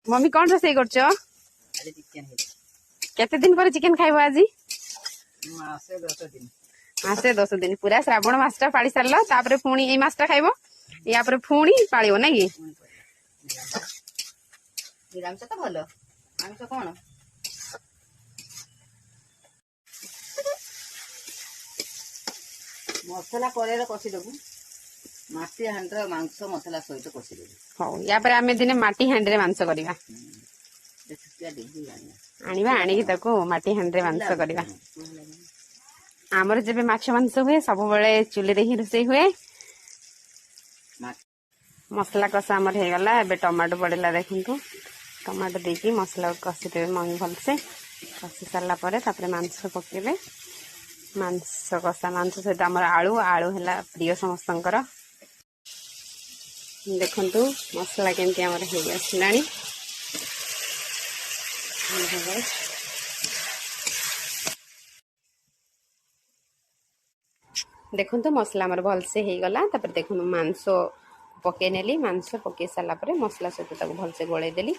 Mummy कौन रोसई कर chicken केते दिन पर चिकेन खाइब आज मासे 10 दिन मासे 10 दिन पूरा श्रावण मासटा पाड़ी सारल तापर पुणी ए मासटा खाइब या पर पुणी पाळियो ना कि निरामिष तो भलो आमिष कौन मसला कड़े कषि देबू माटी हांडर मांस मसला सहित कषि देबू हो या पर आमे दिने माटी हांडे मांस करबा आनिबा आनिकी ताको माटी हांडे मांस करबा आमर जेबे माछ मांस हुए सब बेले चुली रे ही रोसई हुए मसला कषा आमर हे गला एबे टमाटो पड़ेला देखंतु टमाटो देकी मसला कषि देबे मम्मी भलसे कषि सारला परे तापरे मांस पकेबे मांस कषा मांस सहित आमर आलू आलू हैला प्रिय समस्तंकर देखंतु मसला केमती आमर हे आसलानी देखो मसला आमर भलसे हो गला देखो मांस पके नेली मांस पके सारा पर मसला सहित भलसे गोले देली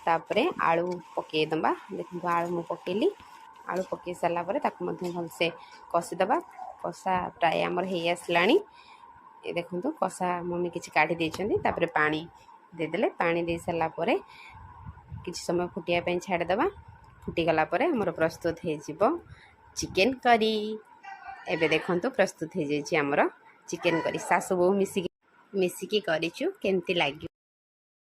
तापरे आलू पके दबा देखो आलू मु पकेली आलू पके सारा पर भलसे कषिदबा कषा प्राय आमर हो आसलानी देखो कषा मम्मी किसी काढ़ी देछंती तापरे पानी देदेले पानी दे सारा पर किसी समय फुटिया छाड़देबा फुटीगला आमर प्रस्तुत हो चिकेन करी एबे देखंतु प्रस्तुत हो जाइए आमर चिकेन करी सासु बहु मिसिकी करिछु केमती लागि।